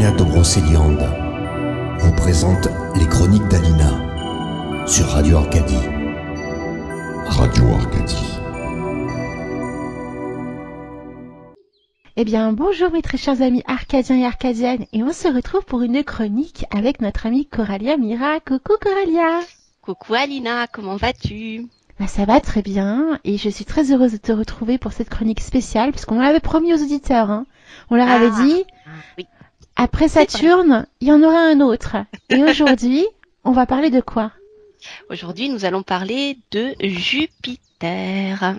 Alina Dobroseliande vous présente les chroniques d'Alina sur Radio Arcadie. Radio Arcadie. Eh bien, bonjour mes très chers amis arcadiens et arcadiennes, et on se retrouve pour une chronique avec notre amie Coralia Mira. Coucou Coralia. Coucou Alina, comment vas-tu? Ça va très bien, et je suis très heureuse de te retrouver pour cette chronique spéciale, puisqu'on l'avait promis aux auditeurs, hein. On leur avait dit, oui. Après Saturne, il y en aura un autre. Et aujourd'hui, on va parler de quoi? Aujourd'hui, nous allons parler de Jupiter.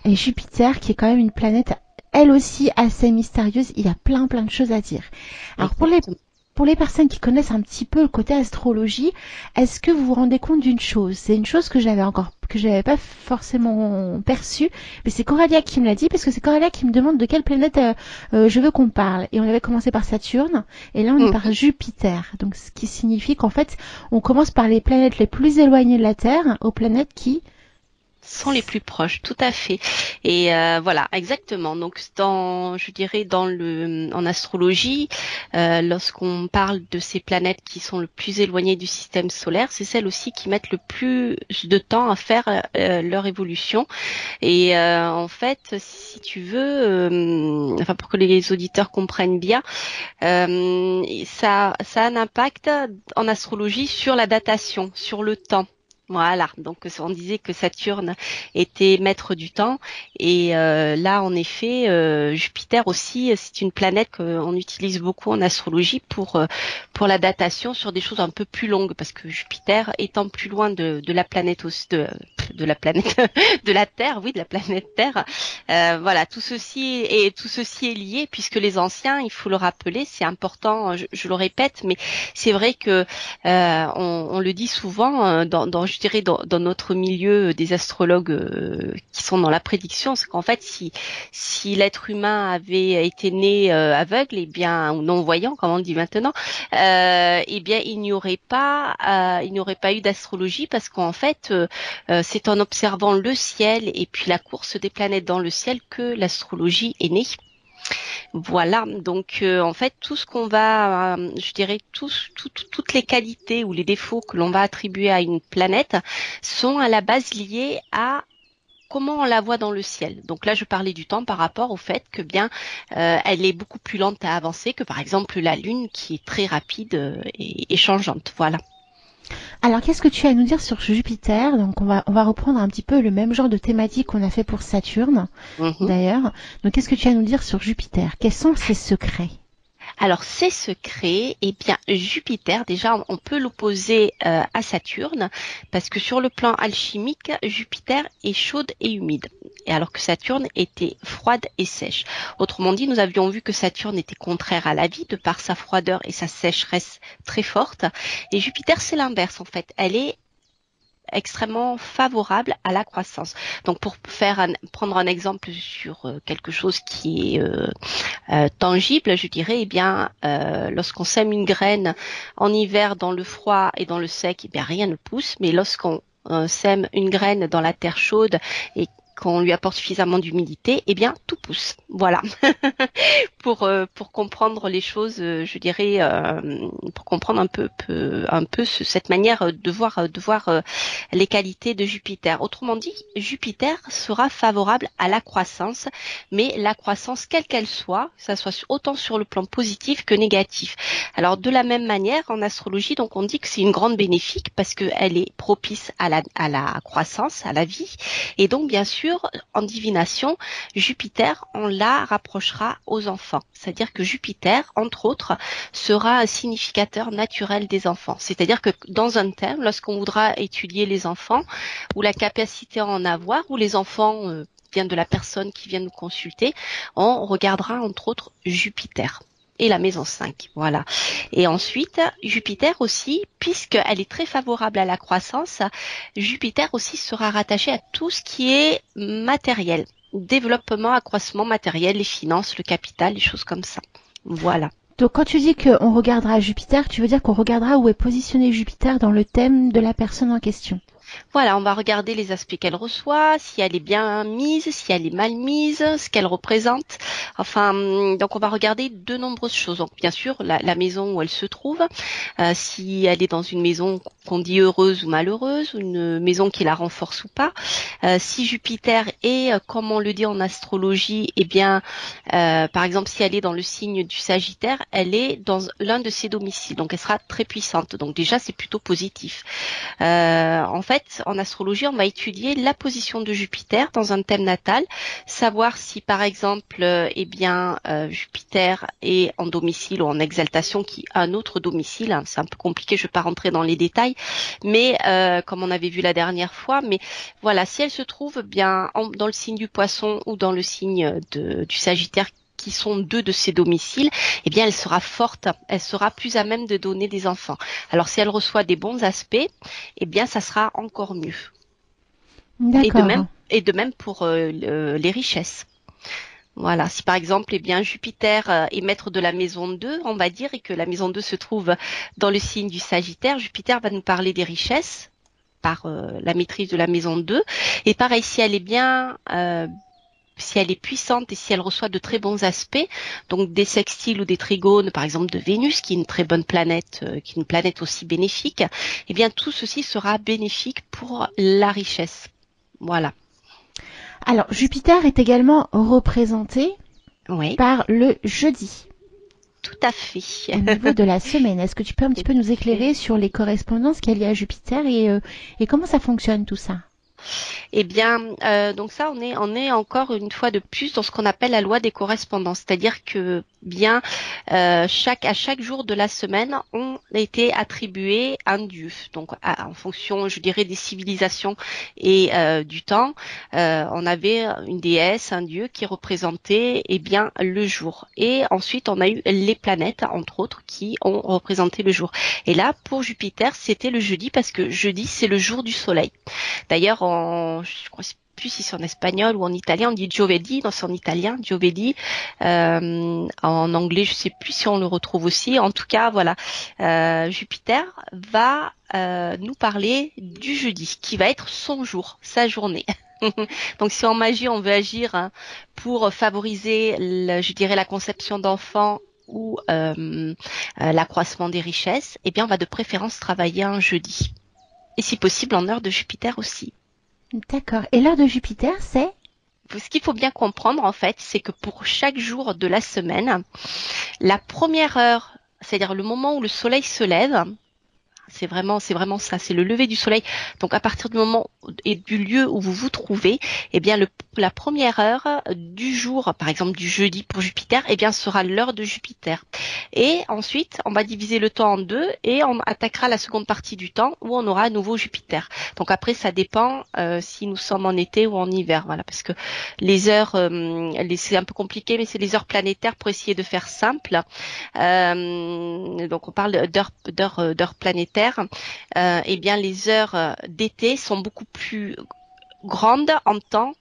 Et Jupiter, qui est quand même une planète, elle aussi, assez mystérieuse. Il y a plein de choses à dire. Alors, pour les personnes qui connaissent un petit peu le côté astrologie, est-ce que vous vous rendez compte d'une chose? C'est une chose que j'avais pas forcément perçue, mais c'est Coralia qui me l'a dit, parce que c'est Coralia qui me demande de quelle planète je veux qu'on parle. Et on avait commencé par Saturne, et là on est par Jupiter. Donc ce qui signifie qu'en fait, on commence par les planètes les plus éloignées de la Terre, aux planètes qui sont les plus proches, tout à fait. Et voilà, exactement. Donc en astrologie, lorsqu'on parle de ces planètes qui sont le plus éloignées du système solaire, c'est celles aussi qui mettent le plus de temps à faire leur évolution. Et en fait, si tu veux, pour que les auditeurs comprennent bien, ça a un impact en astrologie sur la datation, sur le temps. Voilà, donc on disait que Saturne était maître du temps, et là en effet Jupiter aussi, c'est une planète qu'on utilise beaucoup en astrologie pour la datation sur des choses un peu plus longues, parce que Jupiter étant plus loin de la planète de la planète de la Terre, oui, de la planète Terre. Voilà, tout ceci est lié, puisque les anciens, il faut le rappeler, c'est important, je le répète, mais c'est vrai que on le dit souvent je dirais dans notre milieu des astrologues qui sont dans la prédiction, c'est qu'en fait si l'être humain avait été né aveugle, et bien, ou non voyant comme on le dit maintenant, et bien il n'y aurait pas eu d'astrologie, parce qu'en fait c'est en observant le ciel et puis la course des planètes dans le ciel que l'astrologie est née. Voilà, donc en fait tout ce qu'on va, je dirais toutes les qualités ou les défauts que l'on va attribuer à une planète sont à la base liés à comment on la voit dans le ciel. Donc là, je parlais du temps par rapport au fait que bien, elle est beaucoup plus lente à avancer que par exemple la Lune, qui est très rapide et changeante. Voilà. Alors, qu'est-ce que tu as à nous dire sur Jupiter? Donc, on va reprendre un petit peu le même genre de thématique qu'on a fait pour Saturne, d'ailleurs. Donc, qu'est-ce que tu as à nous dire sur Jupiter? Quels sont ses secrets? Alors, ces secrets, eh bien, Jupiter, déjà, on peut l'opposer à Saturne, parce que sur le plan alchimique, Jupiter est chaude et humide, et alors que Saturne était froide et sèche. Autrement dit, nous avions vu que Saturne était contraire à la vie, de par sa froideur et sa sécheresse très forte, et Jupiter, c'est l'inverse, en fait. Elle est extrêmement favorable à la croissance. Donc pour prendre un exemple sur quelque chose qui est tangible, je dirais, eh bien lorsqu'on sème une graine en hiver dans le froid et dans le sec, eh bien rien ne pousse, mais lorsqu'on sème une graine dans la terre chaude et qu'on lui apporte suffisamment d'humidité, eh bien tout pousse. Voilà. pour comprendre les choses, je dirais, pour comprendre un peu cette manière de voir les qualités de Jupiter. Autrement dit, Jupiter sera favorable à la croissance, mais la croissance quelle qu'elle soit, ça soit autant sur le plan positif que négatif. Alors de la même manière, en astrologie, donc on dit que c'est une grande bénéfique parce qu'elle est propice à la croissance, à la vie, et donc bien sûr en divination, Jupiter, on la rapprochera aux enfants. C'est-à-dire que Jupiter, entre autres, sera un significateur naturel des enfants. C'est-à-dire que dans un thème, lorsqu'on voudra étudier les enfants, ou la capacité à en avoir, ou les enfants viennent de la personne qui vient nous consulter, on regardera entre autres Jupiter. Et la maison 5, voilà. Et ensuite, Jupiter aussi, puisqu'elle est très favorable à la croissance, Jupiter aussi sera rattaché à tout ce qui est matériel, développement, accroissement matériel, les finances, le capital, les choses comme ça. Voilà. Donc quand tu dis qu'on regardera Jupiter, tu veux dire qu'on regardera où est positionné Jupiter dans le thème de la personne en question? Voilà, on va regarder les aspects qu'elle reçoit, si elle est bien mise, si elle est mal mise, ce qu'elle représente. Enfin, donc on va regarder de nombreuses choses. Donc bien sûr, la maison où elle se trouve, si elle est dans une maison qu'on dit heureuse ou malheureuse, une maison qui la renforce ou pas. Si Jupiter est, comme on le dit en astrologie, eh bien, par exemple, si elle est dans le signe du Sagittaire, elle est dans l'un de ses domiciles, donc elle sera très puissante. Donc déjà, c'est plutôt positif. En fait, en astrologie, on va étudier la position de Jupiter dans un thème natal, savoir si, par exemple, Jupiter est en domicile ou en exaltation, qui a un autre domicile. Hein, c'est un peu compliqué, je ne vais pas rentrer dans les détails, mais comme on avait vu la dernière fois, mais voilà, si elle se trouve bien dans le signe du Poisson ou dans le signe du Sagittaire, qui sont deux de ses domiciles, eh bien, elle sera forte, elle sera plus à même de donner des enfants. Alors, si elle reçoit des bons aspects, eh bien, ça sera encore mieux. D'accord. Et de même pour les richesses. Voilà, si par exemple, eh bien, Jupiter est maître de la maison 2, on va dire, et que la maison 2 se trouve dans le signe du Sagittaire, Jupiter va nous parler des richesses par la maîtrise de la maison 2. Et pareil, si elle est bien si elle est puissante et si elle reçoit de très bons aspects, donc des sextiles ou des trigones, par exemple de Vénus, qui est une très bonne planète, qui est une planète aussi bénéfique, eh bien tout ceci sera bénéfique pour la richesse. Voilà. Alors, Jupiter est également représenté Oui, par le jeudi tout à fait. au niveau de la semaine. Est-ce que tu peux un petit peu nous éclairer sur les correspondances qu'il y a à Jupiter et comment ça fonctionne tout ça? Eh bien, donc ça, on est encore une fois de plus dans ce qu'on appelle la loi des correspondances, c'est-à-dire que bien à chaque jour de la semaine, on a été attribué un dieu. Donc, en fonction, je dirais, des civilisations et du temps, on avait une déesse, un dieu qui représentait bien le jour. Et ensuite, on a eu les planètes, entre autres, qui ont représenté le jour. Et là, pour Jupiter, c'était le jeudi parce que jeudi, c'est le jour du soleil. D'ailleurs, je crois plus si c'est en espagnol ou en italien, on dit giovedì, non c'est en italien, giovedì. En anglais, je sais plus si on le retrouve aussi. En tout cas, voilà, Jupiter va nous parler du jeudi, qui va être son jour, sa journée. Donc, si en magie on veut agir pour favoriser, je dirais, la conception d'enfants ou l'accroissement des richesses, eh bien, on va de préférence travailler un jeudi. Et si possible en heure de Jupiter aussi. D'accord. Et l'heure de Jupiter, c'est? Ce qu'il faut bien comprendre en fait, c'est que pour chaque jour de la semaine, la première heure, c'est-à-dire le moment où le soleil se lève, c'est vraiment ça, c'est le lever du soleil. Donc à partir du moment et du lieu où vous vous trouvez, eh bien la première heure du jour, par exemple du jeudi pour Jupiter, eh bien sera l'heure de Jupiter. Et ensuite, on va diviser le temps en deux et on attaquera la seconde partie du temps où on aura à nouveau Jupiter. Donc après, ça dépend si nous sommes en été ou en hiver, voilà, parce que les heures, c'est un peu compliqué, mais c'est les heures planétaires pour essayer de faire simple. Donc on parle d'heures planétaires. Eh bien les heures d'été sont beaucoup plus grandes en temps,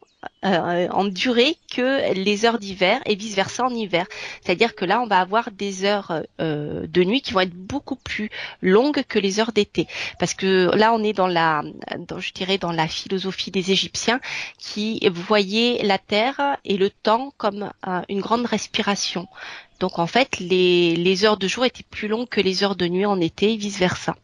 en durée, que les heures d'hiver et vice versa en hiver. C'est-à-dire que là, on va avoir des heures de nuit qui vont être beaucoup plus longues que les heures d'été. Parce que là, on est je dirais dans la philosophie des Égyptiens qui voyaient la Terre et le temps comme une grande respiration. Donc en fait, les heures de jour étaient plus longues que les heures de nuit en été et vice versa.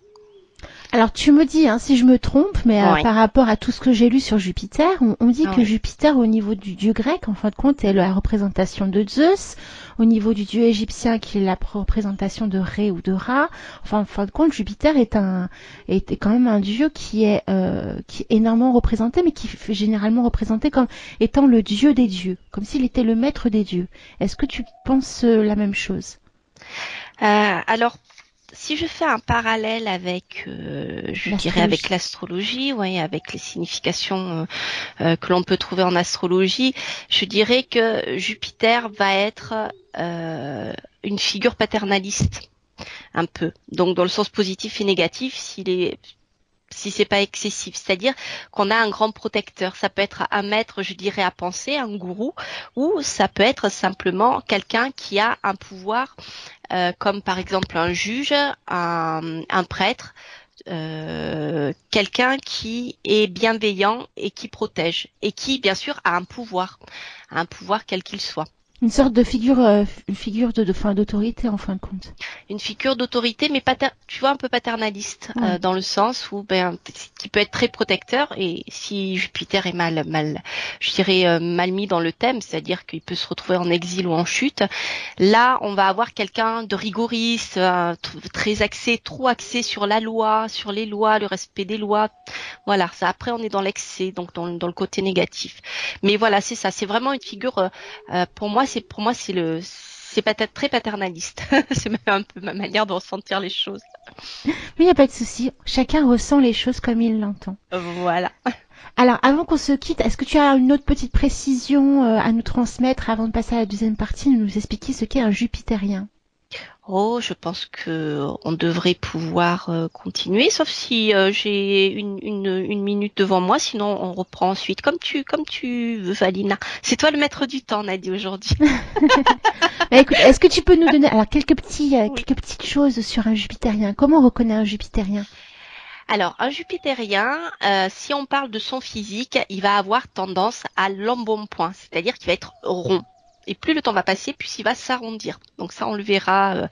Alors tu me dis si je me trompe, mais Oui. par rapport à tout ce que j'ai lu sur Jupiter, on dit que Oui. Jupiter au niveau du dieu grec, en fin de compte, est la représentation de Zeus, au niveau du dieu égyptien qui est la représentation de Ré ou de Ra. Enfin, en fin de compte, Jupiter est quand même un dieu qui est énormément représenté, mais qui est généralement représenté comme étant le dieu des dieux, comme s'il était le maître des dieux. Est-ce que tu penses la même chose? Alors, si je fais un parallèle avec, je dirais avec l'astrologie, ouais, avec les significations que l'on peut trouver en astrologie, je dirais que Jupiter va être une figure paternaliste, un peu. Donc dans le sens positif et négatif, si c'est pas excessif, c'est-à-dire qu'on a un grand protecteur. Ça peut être un maître, je dirais, à penser, un gourou, ou ça peut être simplement quelqu'un qui a un pouvoir, comme par exemple un juge, un prêtre, quelqu'un qui est bienveillant et qui protège et qui, bien sûr, a un pouvoir quel qu'il soit. Une sorte de figure, d'autorité en fin de compte. Une figure d'autorité, mais tu vois, un peu paternaliste, dans le sens où, qui peut être très protecteur. Et si Jupiter est mal mis dans le thème, c'est-à-dire qu'il peut se retrouver en exil ou en chute, là, on va avoir quelqu'un de rigoriste, trop axé sur la loi, sur les lois, le respect des lois. Voilà. Ça, après, on est dans l'excès, donc dans le côté négatif. Mais voilà, c'est ça. C'est vraiment une figure, pour moi, c'est peut-être très paternaliste. C'est même un peu ma manière de ressentir les choses. Mais il n'y a pas de souci. Chacun ressent les choses comme il l'entend. Voilà. Alors, avant qu'on se quitte, est-ce que tu as une autre petite précision à nous transmettre avant de passer à la deuxième partie, de nous expliquer ce qu'est un jupitérien? Oh, je pense que on devrait pouvoir continuer, sauf si j'ai une minute devant moi, sinon on reprend ensuite, comme tu veux, Valina. C'est toi le maître du temps, Nadie, aujourd'hui. Écoute, est-ce que tu peux nous donner alors quelques petites choses sur un jupitérien? Comment on reconnaît un jupitérien? Alors, un jupitérien, si on parle de son physique, il va avoir tendance à l'embonpoint, c'est-à-dire qu'il va être rond. Et plus le temps va passer, plus il va s'arrondir. Donc ça, on le verra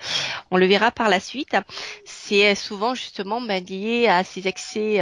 par la suite. C'est souvent justement lié à ces excès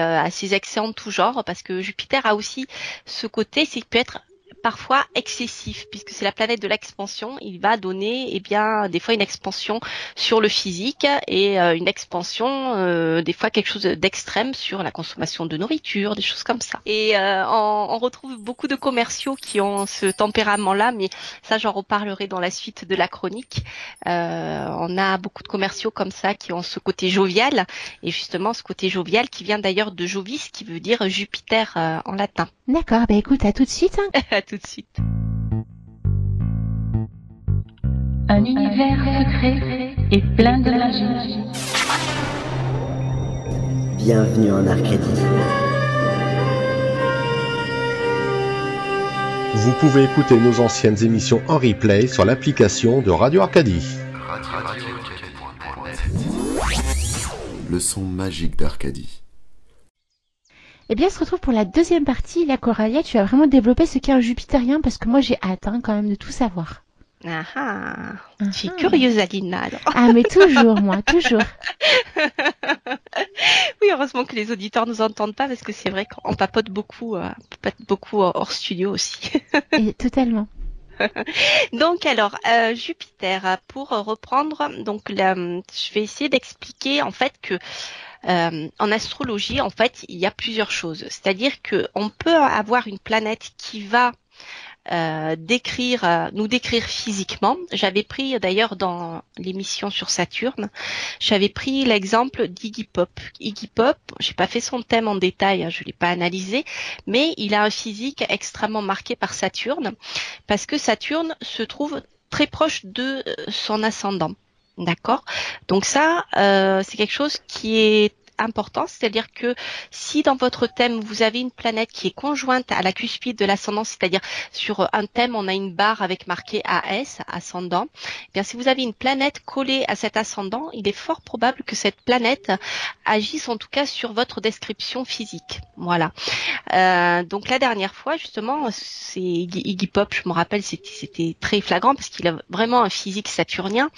en tout genre, parce que Jupiter a aussi ce côté, c'est qu'il peut être parfois excessif, puisque c'est la planète de l'expansion. Il va donner, des fois une expansion sur le physique et une expansion, des fois quelque chose d'extrême sur la consommation de nourriture, des choses comme ça. Et on retrouve beaucoup de commerciaux qui ont ce tempérament-là, mais ça, j'en reparlerai dans la suite de la chronique. On a beaucoup de commerciaux comme ça qui ont ce côté jovial, et justement ce côté jovial qui vient d'ailleurs de Jovis, qui veut dire Jupiter en latin. D'accord, écoute, à tout de suite. À tout de suite. Un univers secret et plein de magie. Bienvenue en Arcadie. Vous pouvez écouter nos anciennes émissions en replay sur l'application de Radio Arcadie. Le son magique d'Arcadie. On se retrouve pour la deuxième partie. Là, Coralia, tu as vraiment développé ce qu'est un jupitérien, parce que moi, j'ai hâte quand même de tout savoir. Je suis curieuse, Alina. Alors. Ah, mais toujours, moi, toujours. Oui, heureusement que les auditeurs nous entendent pas, parce que c'est vrai qu'on papote beaucoup hors studio aussi. Et totalement. Donc alors, Jupiter, pour reprendre, je vais essayer d'expliquer en fait que en astrologie, en fait, il y a plusieurs choses. C'est-à-dire que on peut avoir une planète qui va nous décrire physiquement. J'avais pris d'ailleurs dans l'émission sur Saturne, j'avais pris l'exemple d'Iggy Pop. Iggy Pop, j'ai pas fait son thème en détail, je l'ai pas analysé, mais il a un physique extrêmement marqué par Saturne, parce que Saturne se trouve très proche de son ascendant. D'accord? Donc ça, c'est quelque chose qui est important, c'est-à-dire que si dans votre thème vous avez une planète qui est conjointe à la cuspide de l'ascendant, c'est-à-dire sur un thème on a une barre avec marqué AS, ascendant, eh bien si vous avez une planète collée à cet ascendant, il est fort probable que cette planète agisse en tout cas sur votre description physique. Voilà. Donc la dernière fois justement, c'est Iggy Pop, je me rappelle, c'était très flagrant parce qu'il a vraiment un physique saturnien,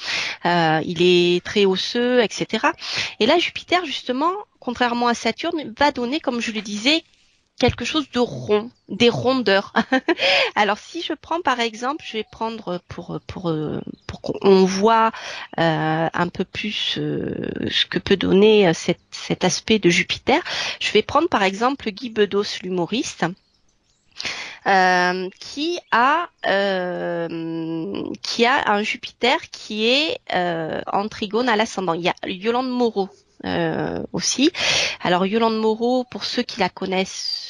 il est très osseux, etc. Et là Jupiter justement, contrairement à Saturne, va donner, comme je le disais, quelque chose de rond, des rondeurs. Alors si je prends par exemple, je vais prendre pour qu'on voit un peu plus ce que peut donner cet aspect de Jupiter, je vais prendre par exemple Guy Bedos, l'humoriste, qui a un Jupiter qui est en trigone à l'ascendant. Il y a Yolande Moreau aussi. Alors Yolande Moreau, pour ceux qui la connaissent,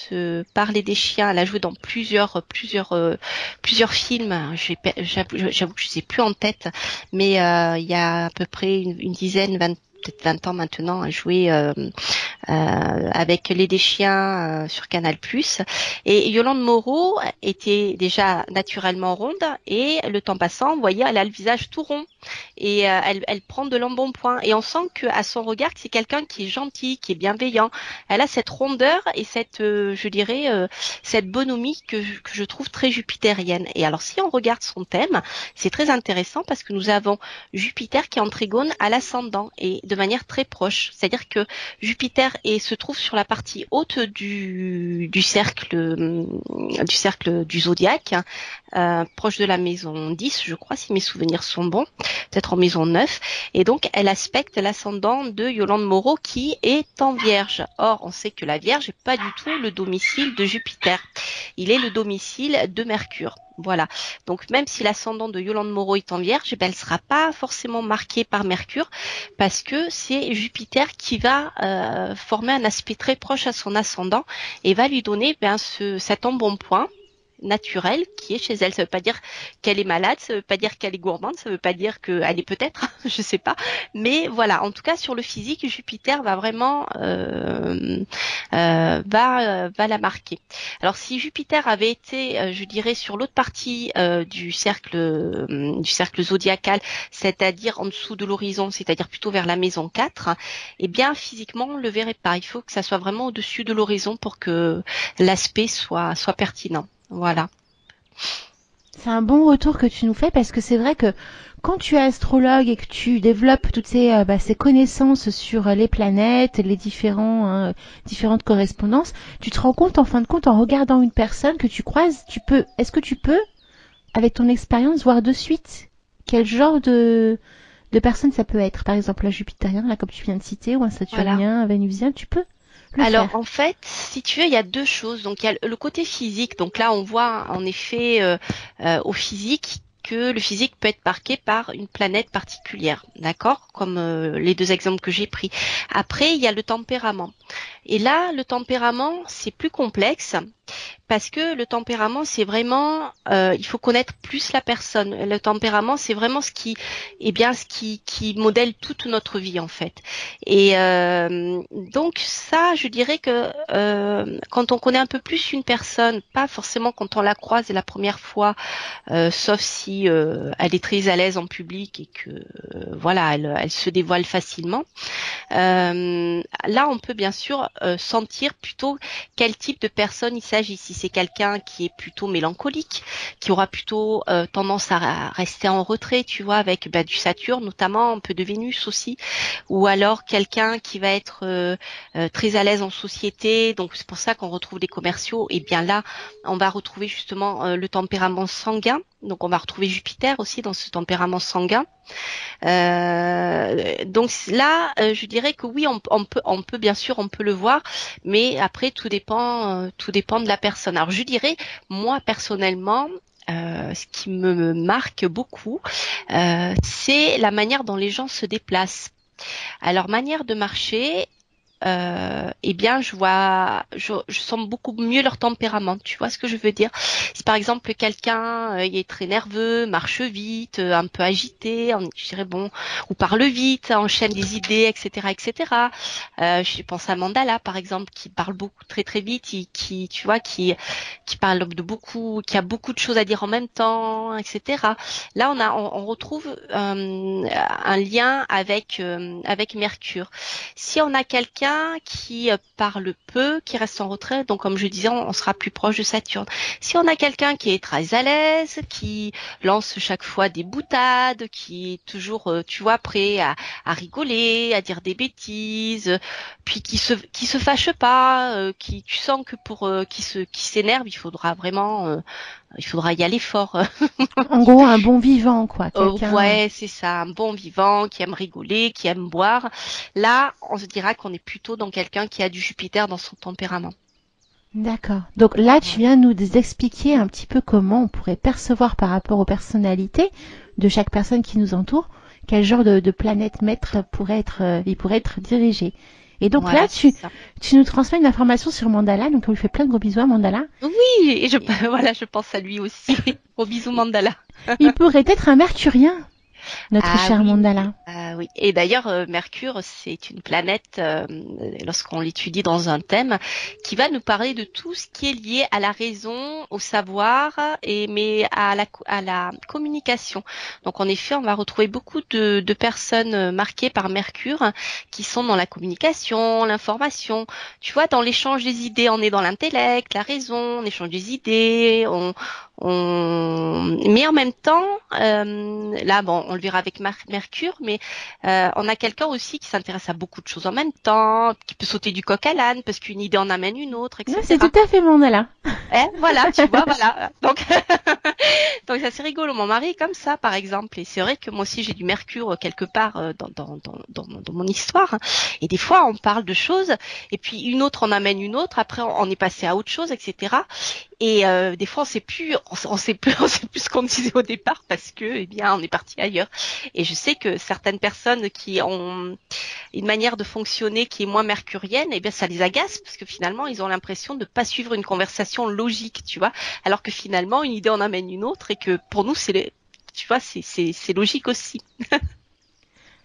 Parler des chiens, elle a joué dans plusieurs films. J'avoue que je sais plus en tête, mais il y a à peu près une dizaine, peut-être 20 ans maintenant, elle jouait avec Les Deschiens sur Canal+. Et Yolande Moreau était déjà naturellement ronde et le temps passant, vous voyez, elle a le visage tout rond et elle prend de l'embonpoint et on sent que à son regard que c'est quelqu'un qui est gentil, qui est bienveillant. Elle a cette rondeur et cette, je dirais, cette bonhomie que je trouve très jupitérienne. Et alors si on regarde son thème, c'est très intéressant parce que nous avons Jupiter qui est en trigone à l'ascendant et de manière très proche. C'est-à-dire que Jupiter se trouve sur la partie haute du cercle du zodiaque, proche de la maison 10, je crois, si mes souvenirs sont bons, peut-être en maison 9. Et donc, elle aspecte l'ascendant de Yolande Moreau qui est en Vierge. Or, on sait que la Vierge n'est pas du tout le domicile de Jupiter. Il est le domicile de Mercure. Voilà. Donc, même si l'ascendant de Yolande Moreau est en Vierge, elle ne sera pas forcément marquée par Mercure parce que c'est Jupiter qui va former un aspect très proche à son ascendant et va lui donner cet embonpoint naturelle qui est chez elle. Ça veut pas dire qu'elle est malade, ça veut pas dire qu'elle est gourmande, ça veut pas dire qu'elle est peut-être, je sais pas. Mais voilà, en tout cas sur le physique, Jupiter va vraiment va la marquer. Alors si Jupiter avait été, je dirais, sur l'autre partie du cercle zodiacal, c'est-à-dire en dessous de l'horizon, c'est-à-dire plutôt vers la maison 4, eh bien physiquement on le verrait pas. Il faut que ça soit vraiment au-dessus de l'horizon pour que l'aspect soit pertinent. Voilà. C'est un bon retour que tu nous fais parce que c'est vrai que quand tu es astrologue et que tu développes toutes ces connaissances sur les planètes, les différentes correspondances, tu te rends compte en fin de compte en regardant une personne que tu croises, est-ce que tu peux, avec ton expérience, voir de suite quel genre de personne ça peut être? Par exemple, un jupitérien, là, comme tu viens de citer, ou un saturnien, Voilà. un vénusien, tu peux Alors, faire. en fait, si tu veux, il y a deux choses. Donc, il y a le côté physique. Donc là, on voit en effet au physique que le physique peut être marqué par une planète particulière, d'accord? Comme les deux exemples que j'ai pris. Après, il y a le tempérament. Et là, le tempérament, c'est plus complexe. Parce que le tempérament, c'est vraiment, il faut connaître plus la personne. Le tempérament, c'est vraiment ce qui modèle toute notre vie en fait. Et donc ça, je dirais que quand on connaît un peu plus une personne, pas forcément quand on la croise la première fois, sauf si elle est très à l'aise en public et que voilà, elle se dévoile facilement. Là, on peut bien sûr sentir plutôt quel type de personne il s'agit. Si c'est quelqu'un qui est plutôt mélancolique, qui aura plutôt tendance à rester en retrait, tu vois, avec du Saturne notamment, un peu de Vénus aussi, ou alors quelqu'un qui va être très à l'aise en société. Donc c'est pour ça qu'on retrouve des commerciaux. Et bien là, on va retrouver justement le tempérament sanguin. Donc on va retrouver Jupiter aussi dans ce tempérament sanguin. Donc là, je dirais que oui, on peut bien sûr, on peut le voir, mais après tout dépend de la personne. Alors je dirais, moi personnellement, ce qui me marque beaucoup, c'est la manière dont les gens se déplacent. Alors manière de marcher. Eh bien, je sens beaucoup mieux leur tempérament. Tu vois ce que je veux dire? Si par exemple quelqu'un il est très nerveux, marche vite, un peu agité, je dirais bon, ou parle vite, enchaîne des idées, etc., etc. Je pense à Mandala par exemple, qui parle beaucoup très très vite, qui tu vois, qui parle de beaucoup, qui a beaucoup de choses à dire en même temps, etc. Là, on retrouve un lien avec Mercure. Si on a quelqu'un qui parle peu, qui reste en retrait, donc comme je disais, on sera plus proche de Saturne. Si on a quelqu'un qui est très à l'aise, qui lance chaque fois des boutades, qui est toujours, tu vois, prêt à rigoler, à dire des bêtises, puis qui se fâche pas, tu sens que pour qui s'énerve, il faudra y aller fort. En gros, un bon vivant, quoi. Quelqu'un. Ouais, c'est ça, un bon vivant qui aime rigoler, qui aime boire. Là, on se dira qu'on est plutôt dans quelqu'un qui a du Jupiter dans son tempérament. D'accord. Donc là, tu viens nous expliquer un petit peu comment on pourrait percevoir par rapport aux personnalités de chaque personne qui nous entoure, quel genre de planète maître il pourrait être dirigé. Et donc Voilà, là, tu nous transmets une information sur Mandala, donc on lui fait plein de gros bisous à Mandala. Oui, et je pense à lui aussi. Gros bisous Mandala. Il pourrait être un mercurien, notre cher oui. Mandala. Oui. Et d'ailleurs, Mercure, c'est une planète, lorsqu'on l'étudie dans un thème, qui va nous parler de tout ce qui est lié à la raison, au savoir, mais à la communication. Donc, en effet, on va retrouver beaucoup de personnes marquées par Mercure qui sont dans la communication, l'information. Tu vois, dans l'échange des idées, on est dans l'intellect, la raison, on échange des idées, mais en même temps, là, bon, on le verra avec Mercure, mais on a quelqu'un aussi qui s'intéresse à beaucoup de choses en même temps, qui peut sauter du coq à l'âne parce qu'une idée en amène une autre, Non, etc. c'est tout à fait mon Nala. Voilà, tu vois, voilà. Donc, donc ça c'est rigolo. Mon mari est comme ça, par exemple. Et c'est vrai que moi aussi j'ai du Mercure quelque part dans mon histoire. Et des fois on parle de choses, et puis une autre en amène une autre. Après on est passé à autre chose, etc. Et des fois on sait plus ce qu'on disait au départ parce que, eh bien, on est parti ailleurs. Et je sais que certaines personnes qui ont une manière de fonctionner qui est moins mercurienne, eh bien, ça les agace parce que finalement, ils ont l'impression de pas suivre une conversation logique, tu vois. Alors que finalement, une idée en amène une autre et que pour nous, tu vois, c'est logique aussi.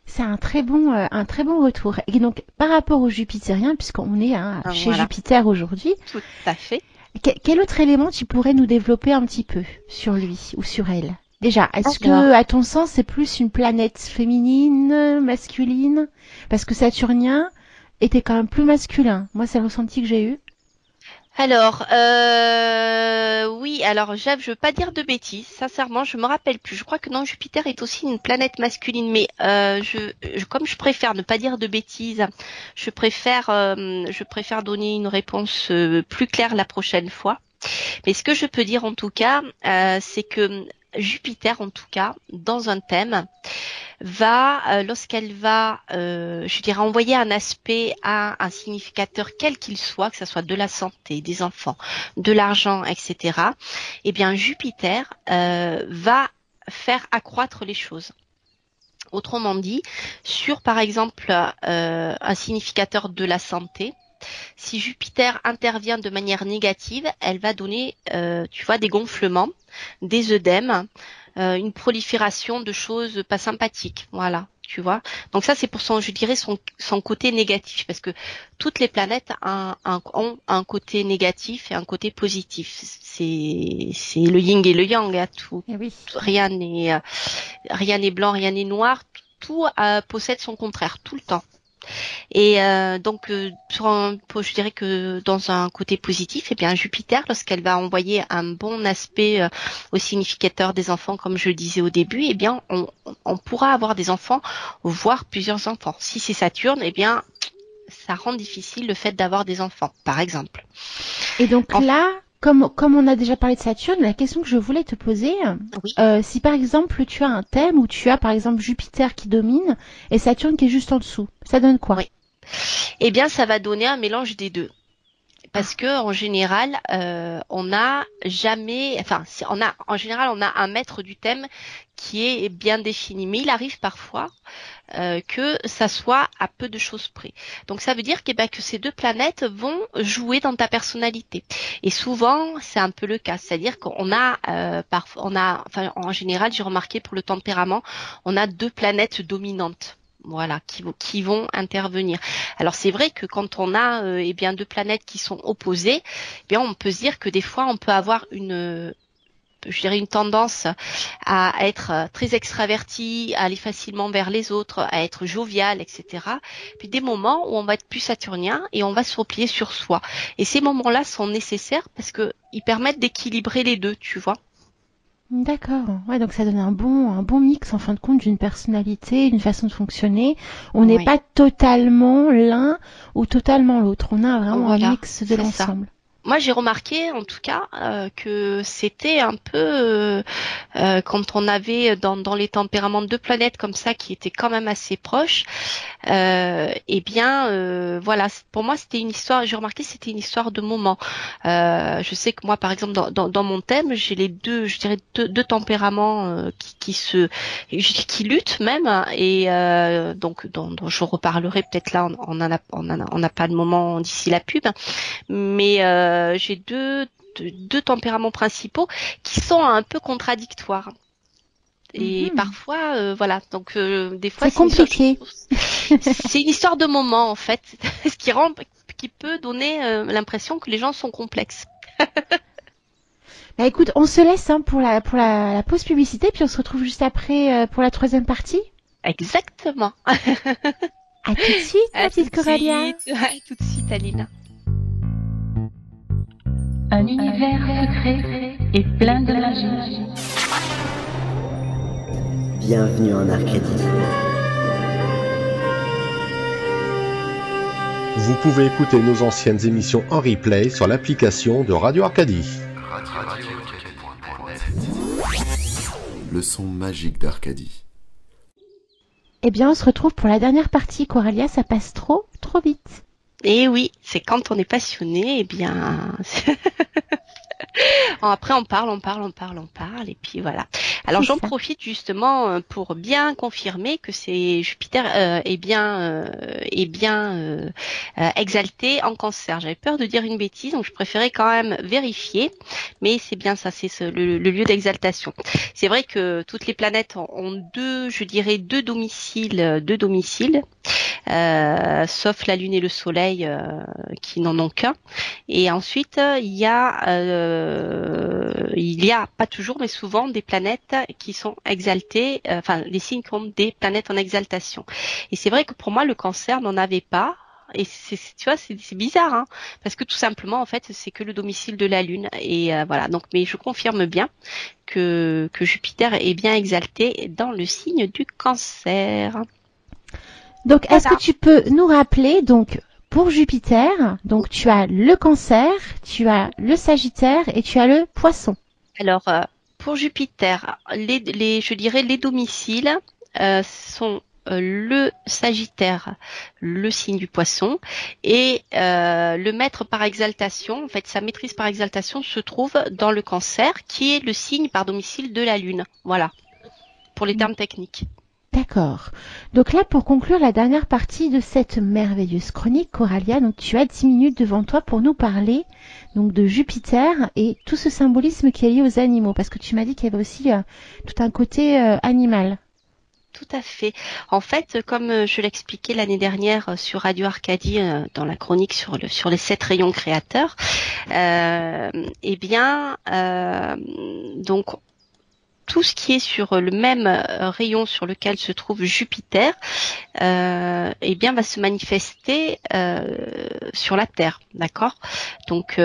C'est un très bon retour. Et donc, par rapport aux Jupitériens, puisqu'on est chez Voilà, Jupiter aujourd'hui, tout à fait. quel autre élément tu pourrais nous développer un petit peu sur lui ou sur elle? Déjà, est-ce Alors, que, à ton sens, c'est plus une planète féminine, masculine? Parce que Saturnien était quand même plus masculin. Moi, c'est le ressenti que j'ai eu. Oui, alors je veux pas dire de bêtises, sincèrement, je me rappelle plus. Je crois que non, Jupiter est aussi une planète masculine, mais comme je préfère ne pas dire de bêtises, je préfère donner une réponse plus claire la prochaine fois. Mais ce que je peux dire en tout cas, c'est que Jupiter, en tout cas, dans un thème, lorsqu'elle va, je dirais, envoyer un aspect à un significateur quel qu'il soit, que ce soit de la santé, des enfants, de l'argent, etc., eh bien, Jupiter va faire accroître les choses. Autrement dit, sur, par exemple, un significateur de la santé, si Jupiter intervient de manière négative, elle va donner, tu vois, des gonflements, des œdèmes, une prolifération de choses pas sympathiques. Voilà, tu vois. Donc ça, c'est pour je dirais, son côté négatif, parce que toutes les planètes ont un côté négatif et un côté positif. C'est le yin et le yang, hein, tout. Eh oui. Rien n'est blanc, rien n'est noir. Tout possède son contraire tout le temps. Et donc, je dirais que dans un côté positif, eh bien Jupiter, lorsqu'elle va envoyer un bon aspect au significateur des enfants, comme je le disais au début, eh bien on pourra avoir des enfants, voire plusieurs enfants. Si c'est Saturne, eh bien ça rend difficile le fait d'avoir des enfants, par exemple. Et donc là, comme on a déjà parlé de Saturne, la question que je voulais te poser, Oui. si par exemple tu as un thème où tu as par exemple Jupiter qui domine et Saturne qui est juste en dessous, ça donne quoi? Oui. Eh bien, ça va donner un mélange des deux. Parce que en général, on a un maître du thème qui est bien défini. Mais il arrive parfois que ça soit à peu de choses près. Donc ça veut dire que ces deux planètes vont jouer dans ta personnalité. Et souvent, c'est un peu le cas. C'est-à-dire qu'on a, en général, j'ai remarqué pour le tempérament, on a deux planètes dominantes. Voilà, qui vont intervenir. Alors c'est vrai que quand on a deux planètes qui sont opposées, eh bien on peut se dire que des fois on peut avoir une tendance à être très extraverti, à aller facilement vers les autres, à être jovial, etc. Puis des moments où on va être plus saturnien et on va se replier sur soi. Et ces moments-là sont nécessaires parce que ils permettent d'équilibrer les deux, tu vois. D'accord. Ouais, donc ça donne un bon mix en fin de compte d'une personnalité, d'une façon de fonctionner. On n'est Oui. pas totalement l'un ou totalement l'autre. On a vraiment Voilà, un mix de c'est ça. l'ensemble. Moi, j'ai remarqué, en tout cas, que c'était un peu quand on avait dans les tempéraments deux planètes comme ça qui étaient quand même assez proches. Voilà, pour moi, c'était une histoire. J'ai remarqué, c'était une histoire de moment. Je sais que moi, par exemple, dans mon thème, j'ai je dirais deux tempéraments qui luttent même. Et donc, dont je reparlerai peut-être là. On n'a pas de moment d'ici la pub, mais j'ai deux tempéraments principaux qui sont un peu contradictoires. Et parfois, voilà. Donc, des fois, c'est compliqué. C'est une histoire de moment, en fait, ce qui peut donner l'impression que les gens sont complexes. Bah écoute, on se laisse pour la pause publicité, puis on se retrouve juste après pour la troisième partie. Exactement. À tout de suite, ma petite Coralia. À tout de suite, Alina. Un univers secret et plein de magie. Bienvenue en Arcadie. Vous pouvez écouter nos anciennes émissions en replay sur l'application de Radio Arcadie. Le son magique d'Arcadie. Eh bien, on se retrouve pour la dernière partie, Coralia, ça passe trop vite. Et oui, c'est quand on est passionné, eh bien... Après, on parle, et puis voilà. Alors, j'en profite justement pour bien confirmer que c'est Jupiter est bien exalté en Cancer. J'avais peur de dire une bêtise, donc je préférais quand même vérifier. Mais c'est bien ça, c'est le lieu d'exaltation. C'est vrai que toutes les planètes ont deux domiciles, sauf la Lune et le Soleil qui n'en ont qu'un. Et ensuite, il y a pas toujours, mais souvent des planètes qui sont exaltées, les signes qui ont des planètes en exaltation. Et c'est vrai que pour moi, le Cancer n'en avait pas. Et tu vois, c'est bizarre, hein, parce que tout simplement, en fait, c'est que le domicile de la Lune. Et voilà. Donc, mais je confirme bien que Jupiter est bien exalté dans le signe du Cancer. Donc, est-ce que tu peux nous rappeler, donc, pour Jupiter, donc tu as le Cancer, tu as le Sagittaire et tu as le Poisson. Alors, pour Jupiter, je dirais les domiciles sont le Sagittaire, le signe du Poisson, et le maître par exaltation, en fait, sa maîtrise par exaltation se trouve dans le Cancer, qui est le signe par domicile de la Lune. Voilà, pour les termes techniques. D'accord. Donc là, pour conclure la dernière partie de cette merveilleuse chronique, Coralia, donc tu as 10 minutes devant toi pour nous parler donc de Jupiter et tout ce symbolisme qui est lié aux animaux, parce que tu m'as dit qu'il y avait aussi tout un côté animal. Tout à fait. En fait, comme je l'expliquais l'année dernière sur Radio Arcadie, dans la chronique sur les 7 rayons créateurs, donc tout ce qui est sur le même rayon sur lequel se trouve Jupiter, va se manifester sur la Terre, d'accord ? Donc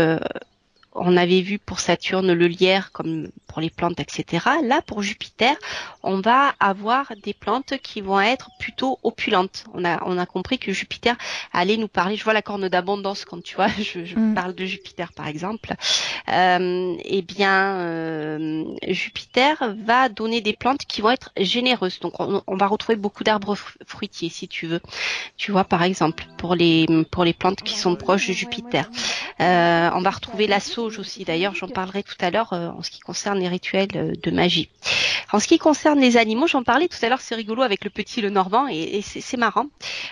on avait vu pour Saturne le lierre comme pour les plantes, etc. Là, pour Jupiter, on va avoir des plantes qui vont être plutôt opulentes. On a compris que Jupiter allait nous parler. Je vois la corne d'abondance quand tu vois, je parle de Jupiter par exemple. Jupiter va donner des plantes qui vont être généreuses. Donc, on va retrouver beaucoup d'arbres fruitiers, si tu veux. Tu vois, par exemple, pour les plantes qui sont proches de Jupiter. On va retrouver la sauge aussi. D'ailleurs, j'en parlerai tout à l'heure en ce qui concerne les rituels de magie. En ce qui concerne les animaux, j'en parlais tout à l'heure, c'est rigolo avec le petit le Normand et c'est marrant.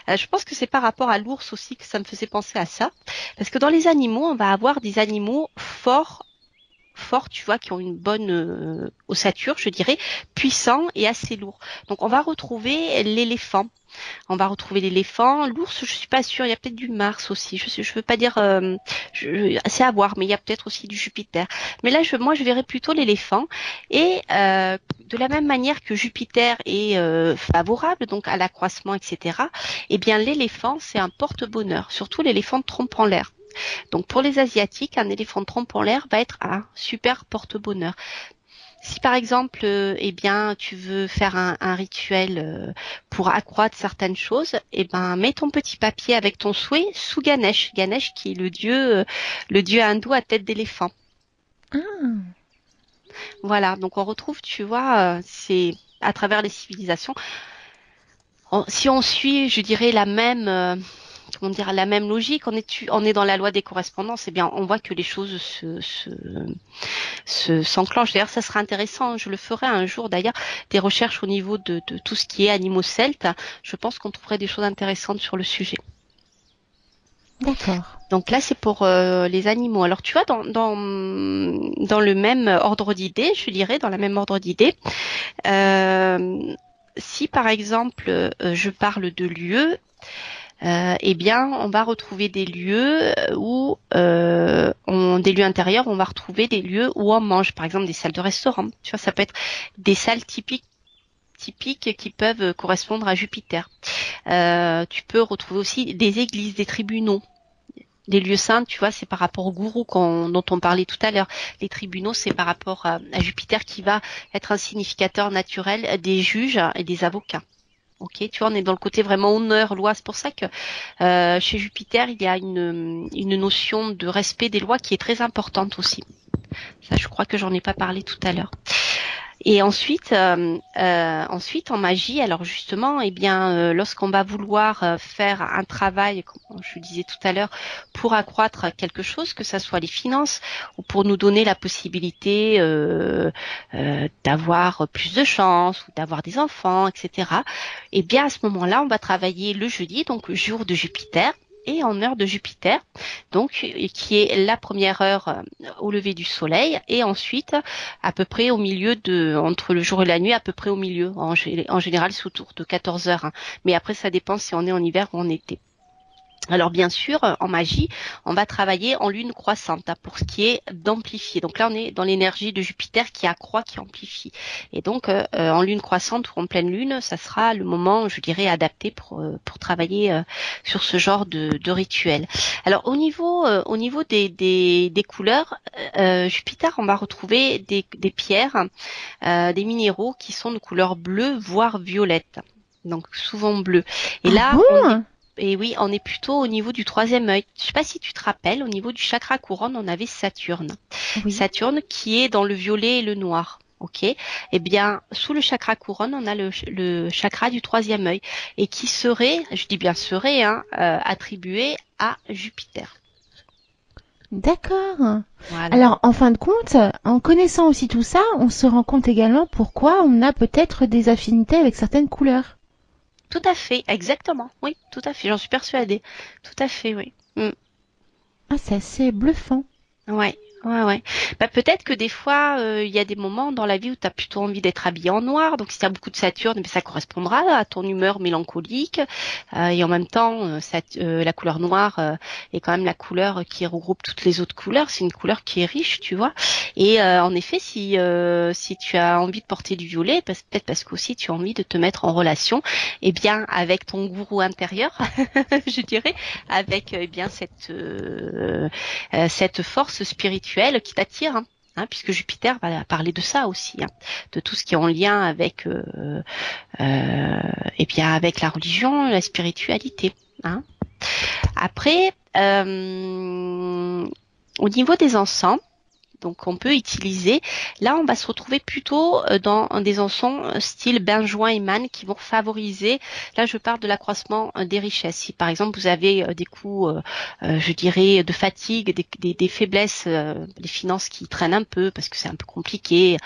Je pense que c'est par rapport à l'ours aussi que ça me faisait penser à ça. Parce que dans les animaux, on va avoir des animaux forts, tu vois, qui ont une bonne ossature, je dirais, puissants et assez lourds. Donc, on va retrouver l'éléphant. On va retrouver l'éléphant, l'ours, je suis pas sûre, il y a peut-être du Mars aussi. Je veux pas dire, c'est à voir, mais il y a peut-être aussi du Jupiter. Mais là, moi, je verrais plutôt l'éléphant. Et de la même manière que Jupiter est favorable donc à l'accroissement, etc. Eh bien, l'éléphant, c'est un porte-bonheur, surtout l'éléphant de trompe en l'air. Donc, pour les Asiatiques, un éléphant de trompe en l'air va être un super porte-bonheur. Si par exemple, tu veux faire un rituel pour accroître certaines choses, mets ton petit papier avec ton souhait sous Ganesh. Ganesh qui est le dieu hindou à tête d'éléphant. Ah. Voilà, donc on retrouve, tu vois, c'est à travers les civilisations. Si on suit, je dirais, la même logique, on est dans la loi des correspondances, on voit que les choses s'enclenchent. D'ailleurs, ça sera intéressant, je le ferai un jour d'ailleurs, des recherches au niveau de tout ce qui est animaux celtes. Je pense qu'on trouverait des choses intéressantes sur le sujet. D'accord. Donc là, c'est pour les animaux. Alors, tu vois, dans le même ordre d'idée, je dirais, dans la même ordre d'idée, si par exemple, je parle de lieux, eh bien, on va retrouver des lieux où, des lieux intérieurs, on va retrouver des lieux où on mange, par exemple des salles de restaurant. Tu vois, ça peut être des salles typiques qui peuvent correspondre à Jupiter. Tu peux retrouver aussi des églises, des tribunaux. Les lieux saints, tu vois, c'est par rapport au gourou dont on parlait tout à l'heure. Les tribunaux, c'est par rapport à Jupiter qui va être un significateur naturel des juges et des avocats. Ok, tu vois, on est dans le côté vraiment honneur, loi. C'est pour ça que chez Jupiter, il y a une notion de respect des lois qui est très importante aussi. Ça, je crois que j'en ai pas parlé tout à l'heure. Et ensuite en magie, alors justement, eh bien, lorsqu'on va vouloir faire un travail, comme je disais tout à l'heure, pour accroître quelque chose, que ça soit les finances ou pour nous donner la possibilité d'avoir plus de chance ou d'avoir des enfants, etc. Eh bien, à ce moment-là, on va travailler le jeudi, donc le jour de Jupiter, et en heure de Jupiter, donc qui est la première heure au lever du soleil, et ensuite à peu près au milieu entre le jour et la nuit, à peu près au milieu. En général, c'est autour de 14 heures. Hein. Mais après, ça dépend si on est en hiver ou en été. Alors bien sûr, en magie, on va travailler en lune croissante pour ce qui est d'amplifier. Donc là, on est dans l'énergie de Jupiter qui accroît, qui amplifie. Et donc, en lune croissante ou en pleine lune, ça sera le moment, je dirais, adapté pour travailler sur ce genre de rituel. Alors au niveau des couleurs, Jupiter, on va retrouver des pierres, des minéraux qui sont de couleur bleue, voire violette. Donc souvent bleu. Et là, et oui, on est plutôt au niveau du troisième œil. Je sais pas si tu te rappelles, au niveau du chakra couronne, on avait Saturne. Oui. Saturne qui est dans le violet et le noir. Ok. Eh bien, sous le chakra couronne, on a le chakra du troisième œil et qui serait, je dis bien serait, attribué à Jupiter. D'accord. Voilà. Alors, en fin de compte, en connaissant aussi tout ça, on se rend compte également pourquoi on a peut-être des affinités avec certaines couleurs. Tout à fait, exactement. Oui, tout à fait. J'en suis persuadée. Tout à fait, oui. Ah, c'est assez bluffant. Ouais. Ouais. Bah, peut-être que des fois, il y a des moments dans la vie où tu as plutôt envie d'être habillé en noir. Donc, si tu as beaucoup de Saturne, ça correspondra à ton humeur mélancolique. Et en même temps, la couleur noire est quand même la couleur qui regroupe toutes les autres couleurs. C'est une couleur qui est riche, tu vois. Et en effet, si tu as envie de porter du violet, peut-être parce qu'aussi tu as envie de te mettre en relation, eh bien, avec ton gourou intérieur, je dirais, avec bien cette force spirituelle qui t'attire, puisque Jupiter va parler de ça aussi, de tout ce qui est en lien avec, avec la religion, la spiritualité. Après, au niveau des encens, donc on peut utiliser. Là, on va se retrouver plutôt dans des encens style benjoin et manne qui vont favoriser. Là, je parle de l'accroissement des richesses. Si par exemple vous avez des coups, je dirais, de fatigue, des faiblesses, des finances qui traînent un peu parce que c'est un peu compliqué,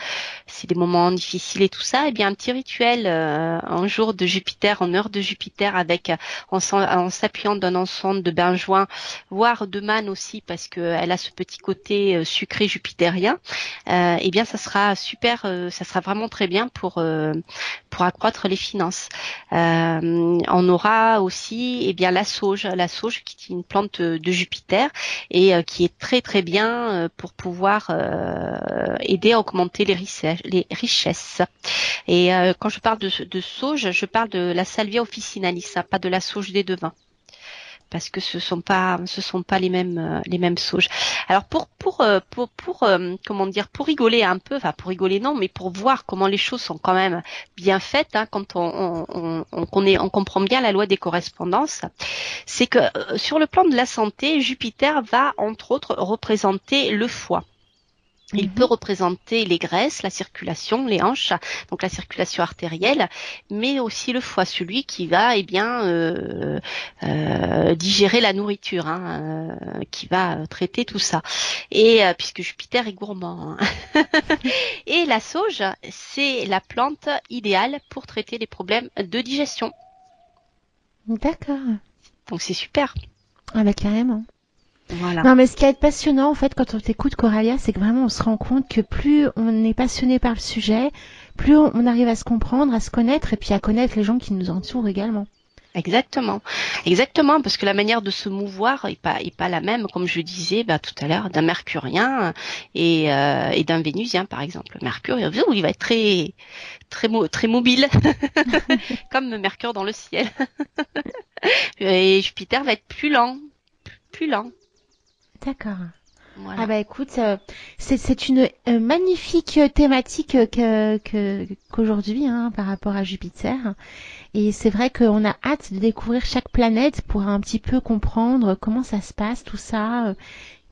c'est des moments difficiles et tout ça, eh bien un petit rituel un jour de Jupiter, en heure de Jupiter, avec en s'appuyant d'un encens de benjoin, voire de manne aussi parce que elle a ce petit côté sucré jupitérien, eh bien ça sera super, ça sera vraiment très bien pour accroître les finances. On aura aussi la sauge qui est une plante de Jupiter et qui est très très bien pour pouvoir aider à augmenter les richesses. Et quand je parle de sauge, je parle de la Salvia officinalis, pas de la sauge des devins, parce que ce sont pas les mêmes sauges. Alors pour comment dire, pour rigoler un peu, enfin pour rigoler non, mais pour voir comment les choses sont quand même bien faites, quand on comprend bien la loi des correspondances, c'est que sur le plan de la santé, Jupiter va entre autres représenter le foie. Il peut représenter les graisses, la circulation, les hanches, donc la circulation artérielle, mais aussi le foie, celui qui va digérer la nourriture, qui va traiter tout ça. Et puisque Jupiter est gourmand. Et la sauge, c'est la plante idéale pour traiter les problèmes de digestion. D'accord. Donc c'est super. Ah bah carrément. Voilà. Non, mais ce qui est passionnant, en fait, quand on t'écoute, Coralia, c'est que vraiment, on se rend compte que plus on est passionné par le sujet, plus on arrive à se comprendre, à se connaître, et puis à connaître les gens qui nous entourent également. Exactement, exactement, parce que la manière de se mouvoir est pas la même, comme je disais tout à l'heure, d'un mercurien et d'un vénusien, par exemple. Mercure, il va être très mobile, comme Mercure dans le ciel. Et Jupiter va être plus lent, plus lent. D'accord. Voilà. Ah bah écoute, c'est une magnifique thématique qu'aujourd'hui, hein, par rapport à Jupiter. Et c'est vrai qu'on a hâte de découvrir chaque planète pour un petit peu comprendre comment ça se passe, tout ça,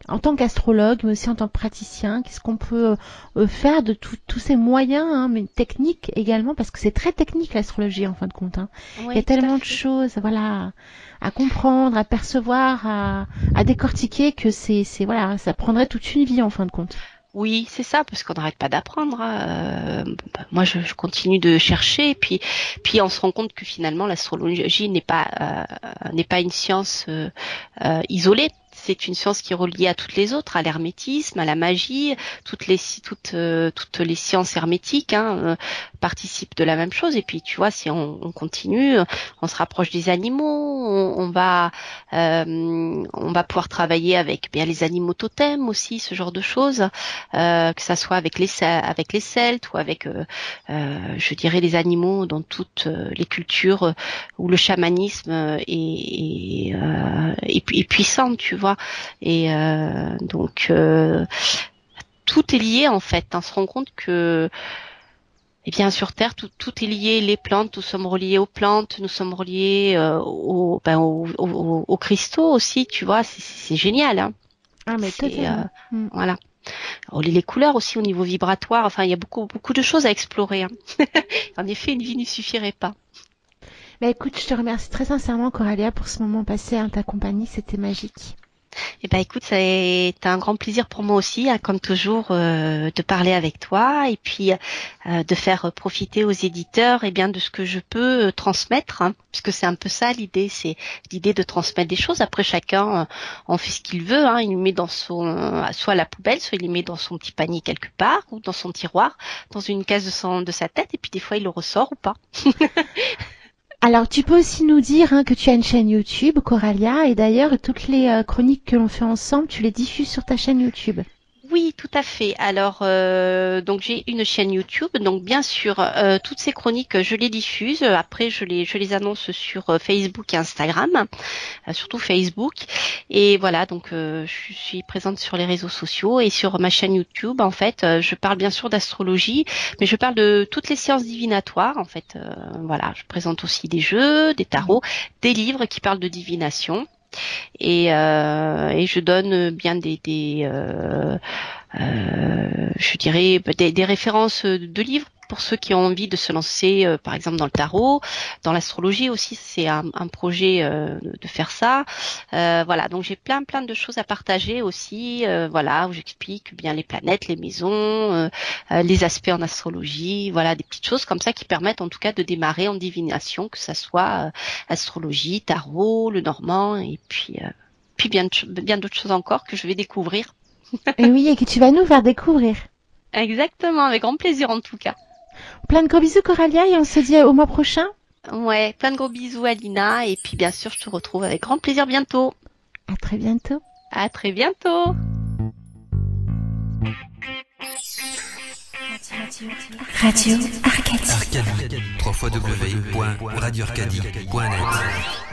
en tant qu'astrologue, mais aussi en tant que praticien. Qu'est-ce qu'on peut faire de tous ces moyens, hein, mais techniques également, parce que c'est très technique l'astrologie en fin de compte. Hein. Oui, Il y a tellement de choses, voilà, à comprendre, à percevoir, à décortiquer que voilà, ça prendrait toute une vie en fin de compte. Oui, c'est ça, parce qu'on n'arrête pas d'apprendre. Hein. Moi, je continue de chercher, puis on se rend compte que finalement, l'astrologie n'est pas une science isolée. C'est une science qui est reliée à toutes les autres, à l'hermétisme, à la magie, toutes les sciences hermétiques participent de la même chose. Et puis, tu vois, si on continue, on se rapproche des animaux, on va pouvoir travailler avec les animaux totems aussi, ce genre de choses, que ça soit avec les Celtes ou avec, je dirais, les animaux dans toutes les cultures où le chamanisme est puissant, tu vois. Et donc tout est lié en fait. On se rend compte que sur Terre tout est lié. Les plantes, nous sommes reliés aux plantes, nous sommes reliés aux cristaux aussi. Tu vois, c'est génial. Hein. Ah mais totalement. Voilà. Les couleurs aussi au niveau vibratoire. Enfin, il y a beaucoup de choses à explorer. Hein. En effet, une vie ne suffirait pas. Bah écoute, je te remercie très sincèrement, Coralia, pour ce moment passé en ta compagnie. C'était magique. Écoute, c'est un grand plaisir pour moi aussi, comme toujours, de parler avec toi et puis de faire profiter aux éditeurs de ce que je peux transmettre, hein, puisque c'est un peu ça l'idée, c'est l'idée de transmettre des choses. Après, chacun en fait ce qu'il veut, hein, il le met dans soit à la poubelle, soit il le met dans son petit panier quelque part ou dans son tiroir, dans une case de sa tête, et puis des fois il le ressort ou pas. Alors, tu peux aussi nous dire que tu as une chaîne YouTube, Coralia, et d'ailleurs, toutes les chroniques que l'on fait ensemble, tu les diffuses sur ta chaîne YouTube. Oui, tout à fait. Alors, donc j'ai une chaîne YouTube. Donc, bien sûr, toutes ces chroniques, je les diffuse. Après, je les annonce sur Facebook et Instagram, surtout Facebook. Et voilà, donc je suis présente sur les réseaux sociaux et sur ma chaîne YouTube. En fait, je parle bien sûr d'astrologie, mais je parle de toutes les sciences divinatoires. En fait, voilà, je présente aussi des jeux, des tarots, des livres qui parlent de divination. Et je donne bien je dirais des références de livres pour ceux qui ont envie de se lancer, par exemple dans le tarot, dans l'astrologie aussi, c'est un projet de faire ça. Voilà, donc j'ai plein de choses à partager aussi, voilà, où j'explique bien les planètes, les maisons, les aspects en astrologie, voilà, des petites choses comme ça qui permettent en tout cas de démarrer en divination, que ça soit astrologie, tarot, le normand, et puis bien d'autres choses encore que je vais découvrir. Et oui, et que tu vas nous faire découvrir. Exactement, avec grand plaisir en tout cas. Plein de gros bisous, Coralia, et on se dit au mois prochain. Ouais, plein de gros bisous, Alina, et puis bien sûr, je te retrouve avec grand plaisir bientôt. À très bientôt. À très bientôt. Radio Arcadie. Arcadie. www.radioarcadie.net